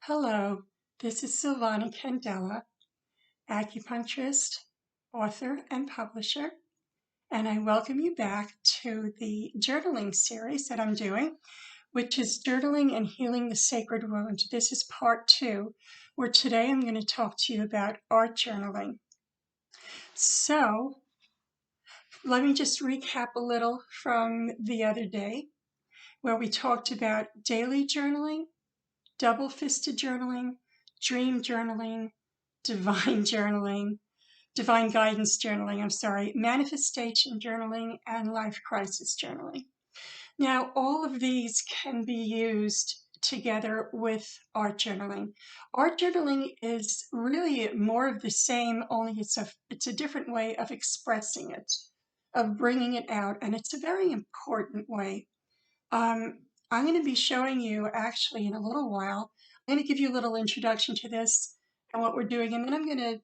Hello, this is Silvana Candela, acupuncturist, author, and publisher, and I welcome you back to the journaling series that I'm doing, which is Journaling and Healing the Sacred Wound. This is part two, where today I'm going to talk to you about art journaling. So, let me just recap a little from the other day, where we talked about daily journaling, double-fisted journaling, dream journaling, divine journaling, divine guidance journaling, manifestation journaling, and life crisis journaling. Now, all of these can be used together with art journaling. Art journaling is really more of the same, only it's a different way of expressing it, of bringing it out, and it's a very important way. I'm going to be showing you actually in a little while. I'm going to give you a little introduction to this and what we're doing, and then I'm going to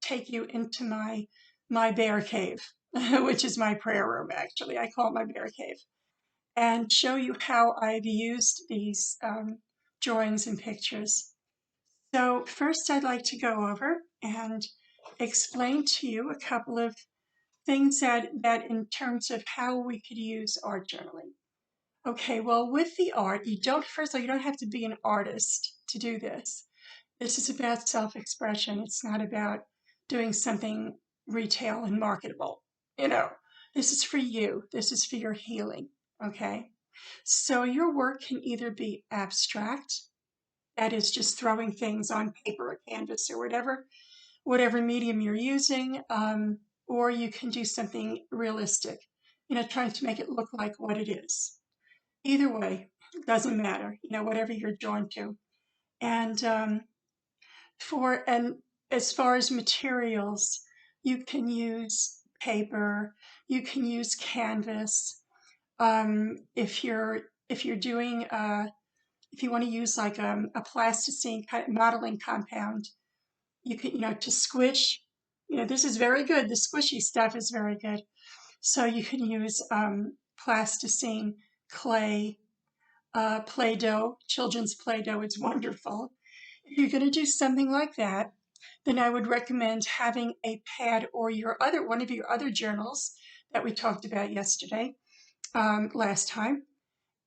take you into my bear cave, which is my prayer room. Actually, I call it my bear cave, and show you how I've used these drawings and pictures. So first, I'd like to go over and explain to you a couple of things that in terms of how we could use art journaling. Okay, well, with the art, first of all, you don't have to be an artist to do this. This is about self-expression. It's not about doing something retail and marketable. You know, this is for you. This is for your healing. Okay, so your work can either be abstract, that is just throwing things on paper or canvas or whatever medium you're using, or you can do something realistic, trying to make it look like what it is. Either way, doesn't matter, whatever you're drawn to. And and as far as materials, you can use paper, you can use canvas. If you're doing if you want to use like a plasticine kind of modeling compound, you can to squish. This is very good. The squishy stuff is very good. So you can use plasticine, clay, Play-Doh, children's Play-Doh. It's wonderful. If you're going to do something like that, then I would recommend having a pad or one of your other journals that we talked about yesterday, last time,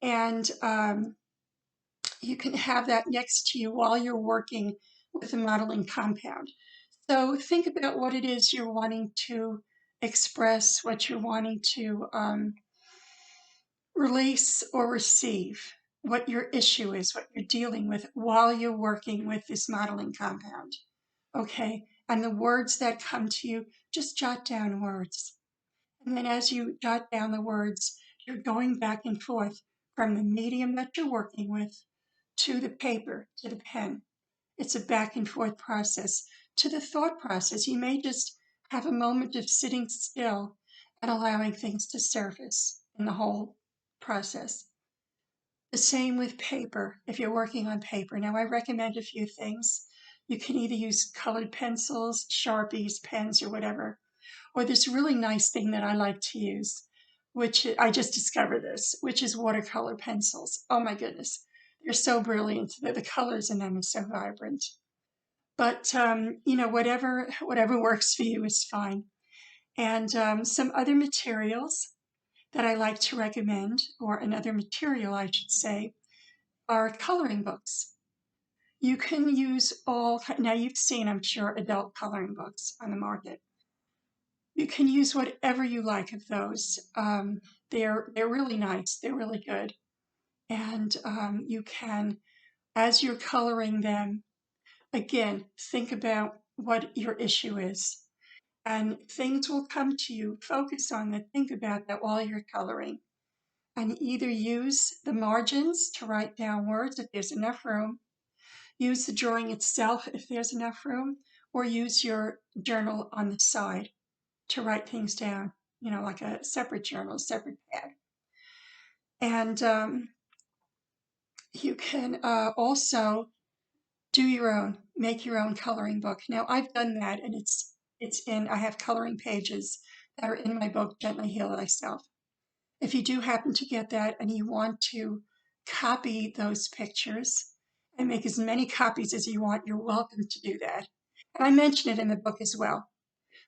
and you can have that next to you while you're working with the modeling compound. So think about what it is you're wanting to express, what you're wanting to release or receive, what your issue is, what you're dealing with while you're working with this modeling compound. Okay, and the words that come to you, just jot down words. And then as you jot down the words, you're going back and forth from the medium that you're working with to the paper, to the pen. It's a back and forth process. To the thought process, you may just have a moment of sitting still and allowing things to surface in the whole process. The same with paper, if you're working on paper. Now, I recommend a few things. You can either use colored pencils, Sharpies, pens, or whatever. Or this really nice thing that I like to use, which I just discovered this, which is watercolor pencils. Oh my goodness, they're so brilliant. The colors in them are so vibrant. But whatever works for you is fine. And some other materials that I like to recommend, or another material I should say, are coloring books. You can use now you've seen, I'm sure, adult coloring books on the market. You can use whatever you like of those. They're really nice. They're really good. And you can, as you're coloring them, again, think about what your issue is. And things will come to you. Focus on that. Think about that while you're coloring. And either use the margins to write down words if there's enough room, use the drawing itself if there's enough room, or use your journal on the side to write things down, like a separate journal, a separate pad. And you can also make your own coloring book. Now, I've done that, and I have coloring pages that are in my book, Gently Heal Thyself. If you do happen to get that and you want to copy those pictures and make as many copies as you want. You're welcome to do that. And I mention it in the book as well,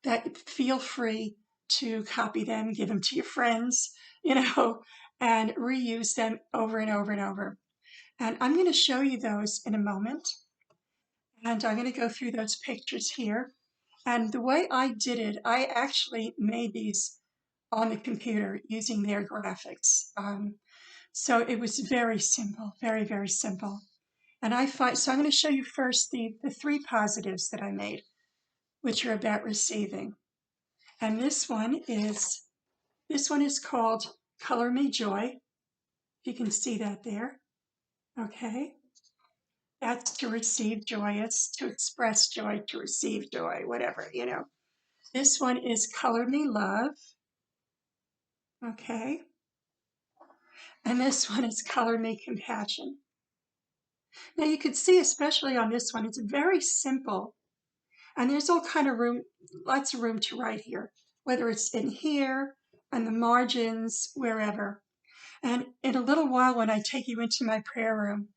that feel free to copy them, give them to your friends, and reuse them over and over and over. And I'm going to show you those in a moment. And I'm going to go through those pictures here. And the way I did it, I actually made these on the computer using their graphics. So it was very simple, very, very simple. And so I'm going to show you first the three positives that I made, which are about receiving. And this one is called Color Me Joy. You can see that there. Okay. That's to receive joyous, to express joy, to receive joy, whatever. This one is Color Me Love. Okay. And this one is Color Me Compassion. Now you can see, especially on this one, it's very simple. And there's all kind of room, lots of room to write here, whether it's in here, on the margins, wherever. And in a little while, when I take you into my prayer room,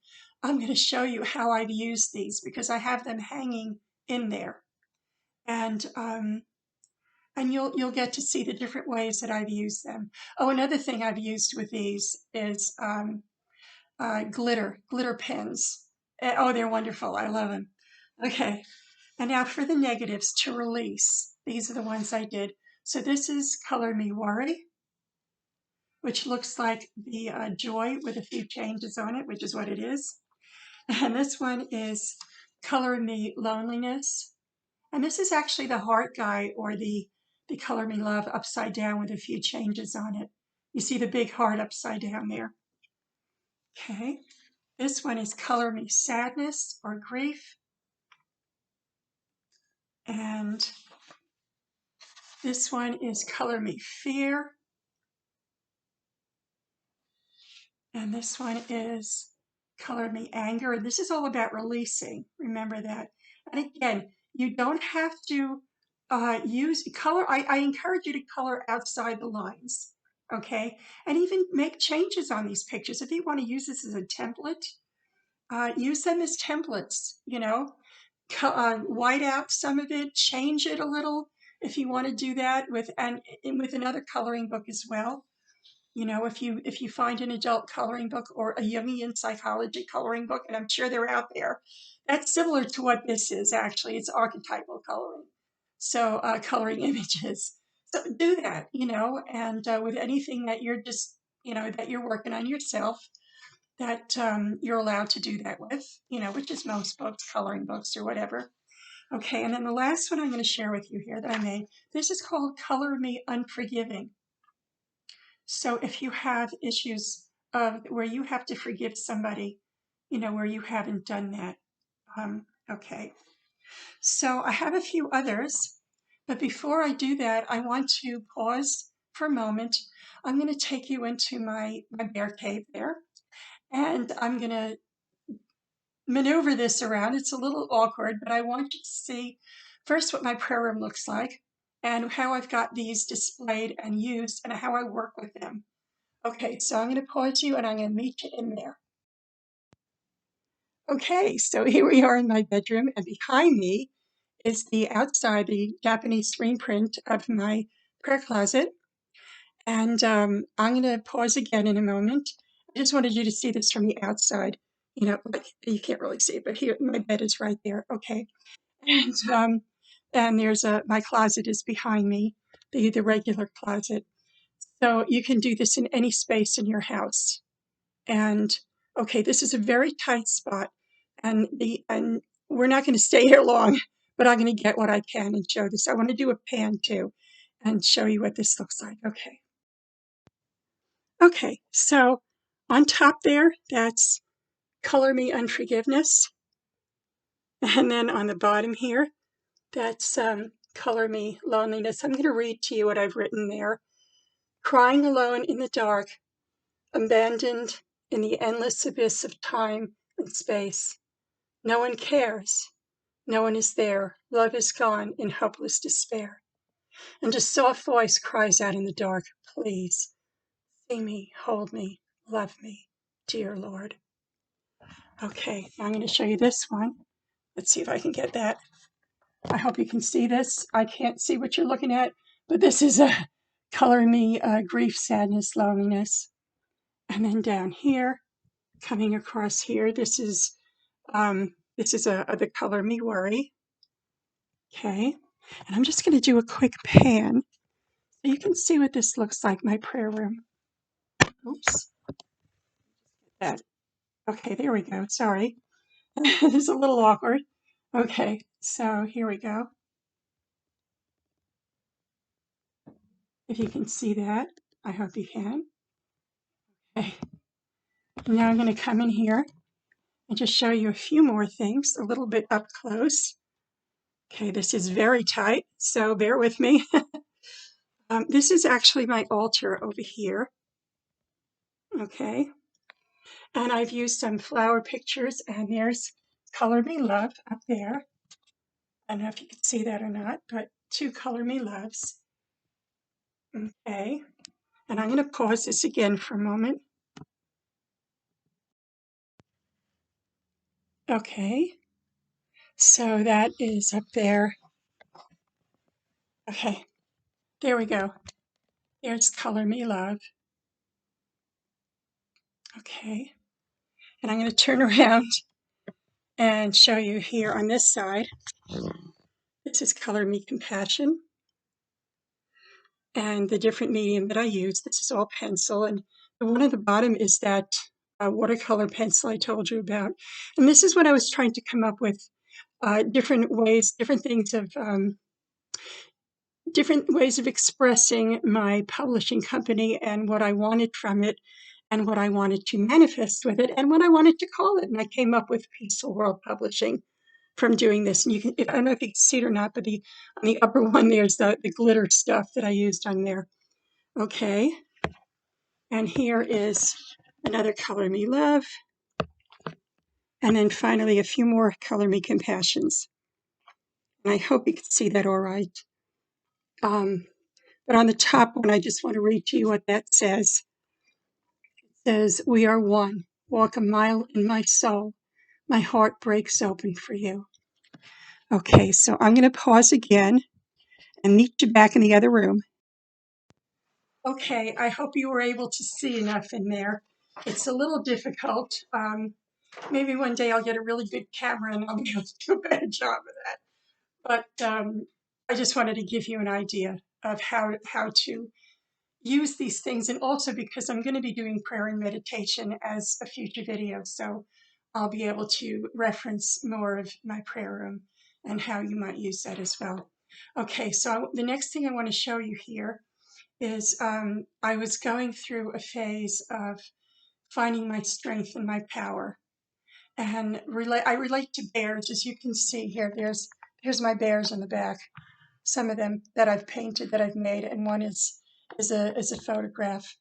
I'm going to show you how I've used these because I have them hanging in there. And you'll get to see the different ways that I've used them. Oh, another thing I've used with these is glitter pens. Oh, they're wonderful. I love them. Okay. And now for the negatives to release. These are the ones I did. So this is Color Me Worry, which looks like the joy with a few changes on it, which is what it is. And this one is Color Me Loneliness. And this is actually the heart guy, or the Color Me Love upside down with a few changes on it. You see the big heart upside down there. Okay. This one is Color Me Sadness or Grief. And this one is Color Me Fear. And this one is Color Me Anger. And this is all about releasing. Remember that. And again, you don't have to use color. I encourage you to color outside the lines. Okay. And even make changes on these pictures. If you want to use this as a template, use them as templates, white out some of it, change it a little if you want to do that with another coloring book as well. If you find an adult coloring book or a Jungian psychology coloring book, and I'm sure they're out there, that's similar to what this is actually. It's archetypal coloring. So coloring images. So do that, and with anything that you're just, that you're working on yourself, that you're allowed to do that with, which is most books, coloring books or whatever. Okay, and then the last one I'm going to share with you here that I made, this is called Color Me Unforgiving. So if you have issues where you have to forgive somebody, where you haven't done that. Okay, so I have a few others, but before I do that, I want to pause for a moment. I'm going to take you into my bear cave there, and I'm going to maneuver this around. It's a little awkward, but I want you to see first what my prayer room looks like and how I've got these displayed and used and how I work with them. Okay, so I'm going to pause you and I'm going to meet you in there. Okay, so here we are in my bedroom, and behind me is the Japanese screen print of my prayer closet. And I'm going to pause again in a moment. I just wanted you to see this from the outside. Like you can't really see it, but here my bed is right there. Okay, and there's my closet is behind me, the regular closet. So you can do this in any space in your house. And okay, this is a very tight spot, and we're not going to stay here long, but I'm going to get what I can and show this. I want to do a pan too, and show you what this looks like. Okay. Okay, so on top there, that's Color Me Unforgiveness. And then on the bottom here, that's Color Me Loneliness. I'm going to read to you what I've written there. Crying alone in the dark, abandoned in the endless abyss of time and space. No one cares. No one is there. Love is gone in hopeless despair. And a soft voice cries out in the dark, please, see me, hold me, love me, dear Lord. Okay, now I'm going to show you this one. Let's see if I can get that. I hope you can see this. I can't see what you're looking at, but this is a Color Me Grief, Sadness, Loneliness. And then down here, coming across here, this is the Color Me Worry. Okay, and I'm just going to do a quick pan so you can see what this looks like, my prayer room. Oops, that. Okay, there we go. Sorry, it's a little awkward. Okay, so here we go. If you can see that, I hope you can. Okay, now I'm going to come in here and just show you a few more things, a little bit up close. Okay, this is very tight, so bear with me. This is actually my altar over here. Okay, and I've used some flower pictures, and there's Color Me Love up there. I don't know if you can see that or not, but 2 Color Me Loves. Okay, and I'm going to pause this again for a moment. Okay, so that is up there. Okay, there we go. There's Color Me Love. Okay, and I'm going to turn around and show you here on this side. This is Color Me Compassion. And the different medium that I use, this is all pencil. And the one at the bottom is that watercolor pencil I told you about. And this is what I was trying to come up with, different ways, different ways of expressing my publishing company and what I wanted from it and what I wanted to manifest with it and what I wanted to call it. And I came up with Peaceful World Publishing from doing this. And you can, I don't know if you can see it or not, but on the upper one, there's the glitter stuff that I used on there. Okay. And here is another Color Me Love. And then finally, a few more Color Me Compassions. And I hope you can see that all right. But on the top one, I just want to read to you what that says. It says, "We are one. Walk a mile in my soul. My heart breaks open for you." Okay, so I'm going to pause again and meet you back in the other room. Okay, I hope you were able to see enough in there. It's a little difficult. Maybe one day I'll get a really good camera and I'll be able to do a better job of that. But I just wanted to give you an idea of how to use these things, and also because I'm going to be doing prayer and meditation as a future video, so I'll be able to reference more of my prayer room and how you might use that as well. Okay, so the next thing I want to show you here is I was going through a phase of finding my strength and my power. And I relate to bears, as you can see here. Here's my bears in the back. Some of them that I've painted, that I've made, and one is a photograph,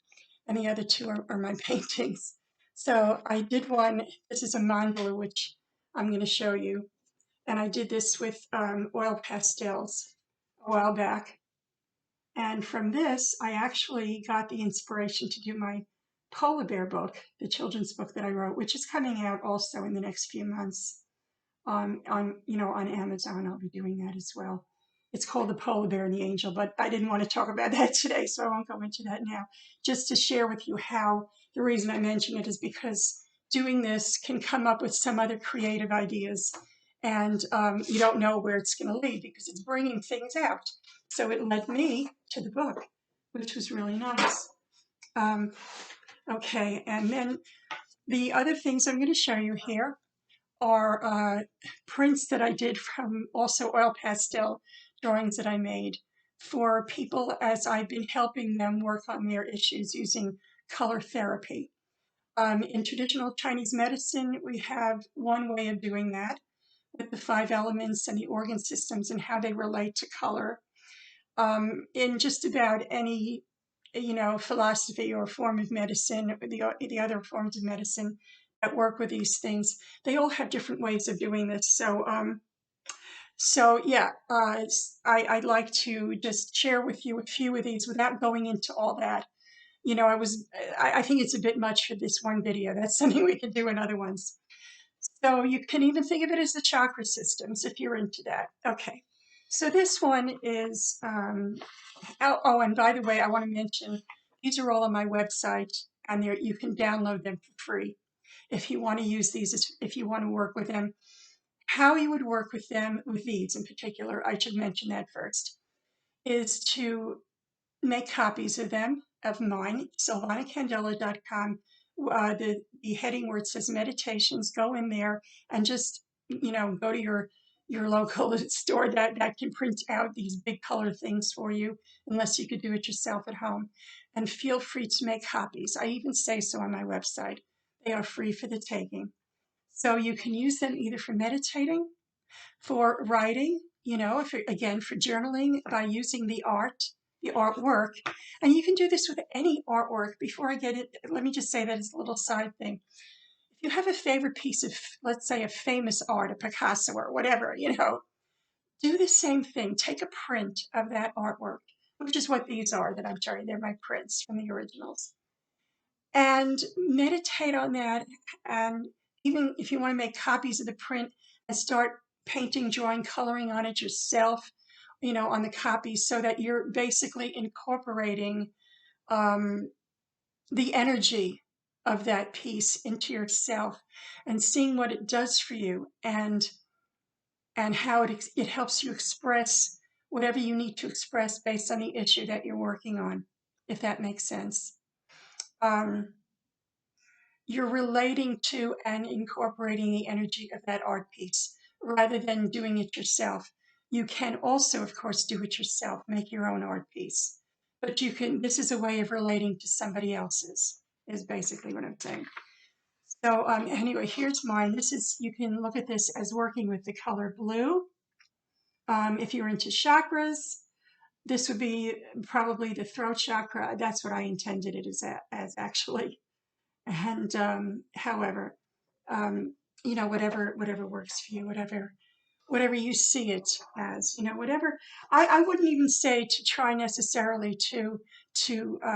and the other 2 are my paintings. So I did one. This is a mandala, which I'm going to show you, and I did this with oil pastels a while back. And from this, I actually got the inspiration to do my polar bear book, the children's book that I wrote, which is coming out also in the next few months on Amazon. I'll be doing that as well. It's called The Polar Bear and the Angel, but I didn't want to talk about that today, so I won't go into that now. Just to share with you how the reason I mention it is because doing this can come up with some other creative ideas, and you don't know where it's going to lead because it's bringing things out. So it led me to the book, which was really nice. Okay, and then the other things I'm going to show you here are prints that I did from also oil pastel drawings that I made for people as I've been helping them work on their issues using color therapy. In traditional Chinese medicine, we have one way of doing that with the 5 elements and the organ systems and how they relate to color. In just about any philosophy or form of medicine, the other forms of medicine that work with these things, they all have different ways of doing this. So yeah, I'd like to just share with you a few of these without going into all that. I think it's a bit much for this one video. That's something we can do in other ones. So you can even think of it as the chakra systems if you're into that. Okay. So this one is, oh, and by the way, I want to mention these are all on my website, and you can download them for free if you want to use these, if you want to work with them. How you would work with them, with these in particular, I should mention that first, is to make copies of them, of mine, sylvanacandela.com. The heading where it says meditations, go in there and just, go to your local store that can print out these big color things for you, unless you could do it yourself at home. And feel free to make copies. I even say so on my website. They are free for the taking. So you can use them either for meditating, for writing, again, for journaling by using the artwork. And you can do this with any artwork. Before I get it, let me just say that as a little side thing. If you have a favorite piece of, let's say, a famous art, a Picasso or whatever, do the same thing. Take a print of that artwork, which is what these are that I'm showing. They're my prints from the originals. And meditate on that. And even if you want to make copies of the print and start painting, drawing, coloring on it yourself, on the copies, so that you're basically incorporating the energy of that piece into yourself and seeing what it does for you, and how it helps you express whatever you need to express based on the issue that you're working on, if that makes sense. You're relating to and incorporating the energy of that art piece rather than doing it yourself. You can also, of course, do it yourself, make your own art piece. But this is a way of relating to somebody else's, is basically what I'm saying. So anyway, here's mine. You can look at this as working with the color blue. If you're into chakras, this would be probably the throat chakra. That's what I intended it as actually. And however, whatever works for you, whatever you see it as, whatever. I wouldn't even say to try necessarily to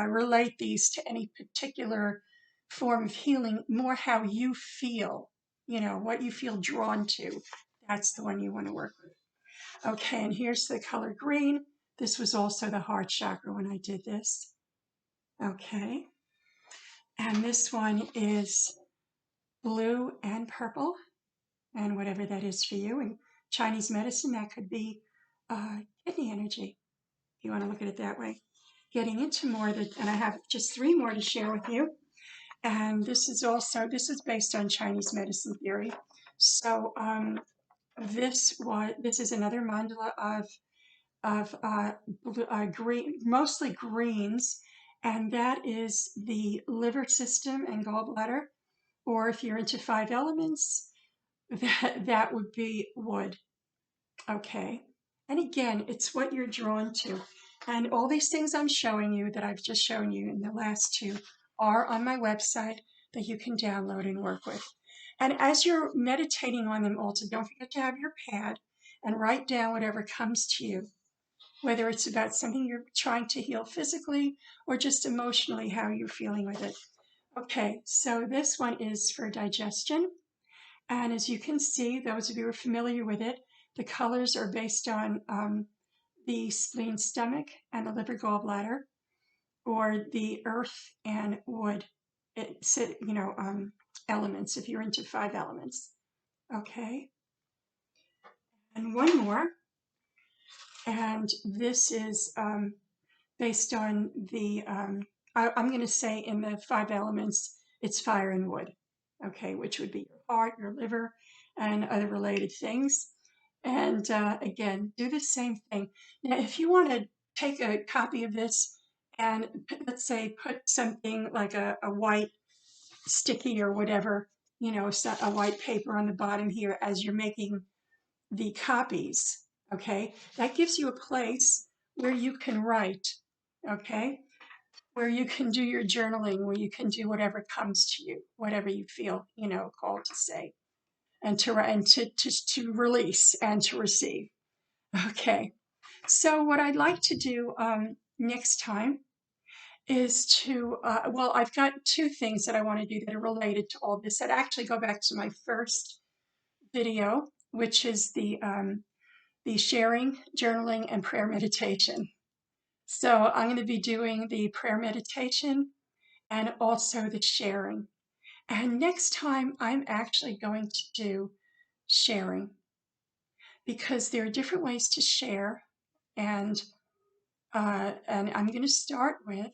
relate these to any particular form of healing, more how you feel, what you feel drawn to. That's the one you want to work with. Okay, and here's the color green. This was also the heart chakra when I did this. Okay, and this one is blue and purple, and whatever that is for you. In Chinese medicine, that could be kidney energy, if you want to look at it that way. Getting into more, and I have just 3 more to share with you. And this is based on Chinese medicine theory. So this is another mandala of green, mostly greens, and that is the liver system and gallbladder. Or if you're into 5 elements, that would be wood. Okay. And again, it's what you're drawn to. And all these things I'm showing you that I've just shown you in the last 2 are on my website that you can download and work with. And as you're meditating on them also, don't forget to have your pad and write down whatever comes to you, whether it's about something you're trying to heal physically or just emotionally, how you're feeling with it. Okay, so this one is for digestion. And as you can see, those of you who are familiar with it, the colors are based on the spleen, stomach, and the liver, gallbladder, or the earth and wood, elements, if you're into 5 elements. Okay. And one more. And this is based on I'm going to say in the 5 elements, it's fire and wood. Okay, which would be your heart, your liver, and other related things. And again, do the same thing. Now, if you want to take a copy of this and let's say put something like a white sticky or whatever, a white paper on the bottom here as you're making the copies, okay, that gives you a place where you can write, okay, where you can do your journaling, where you can do whatever comes to you, whatever you feel, called to say, and to release and to receive. Okay. So what I'd like to do next time is to, well, I've got two things that I want to do that are related to all this that actually go back to my first video, which is the sharing, journaling, and prayer meditation. So I'm going to be doing the prayer meditation and also the sharing. And next time I'm actually going to do sharing because there are different ways to share. And I'm going to start with,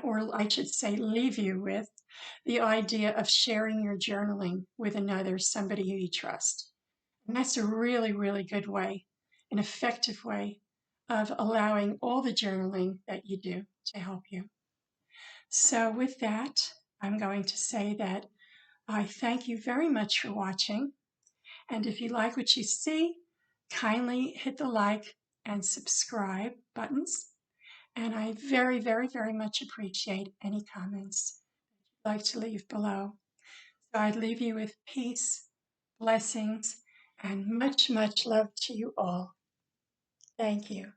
or I should say, leave you with the idea of sharing your journaling with another, somebody who you trust. And that's a really, really good way, an effective way of allowing all the journaling that you do to help you. So, with that, I'm going to say that I thank you very much for watching. And if you like what you see, kindly hit the like and subscribe buttons. And I very, very, very much appreciate any comments you'd like to leave below. So I'd leave you with peace, blessings, and much, much love to you all. Thank you.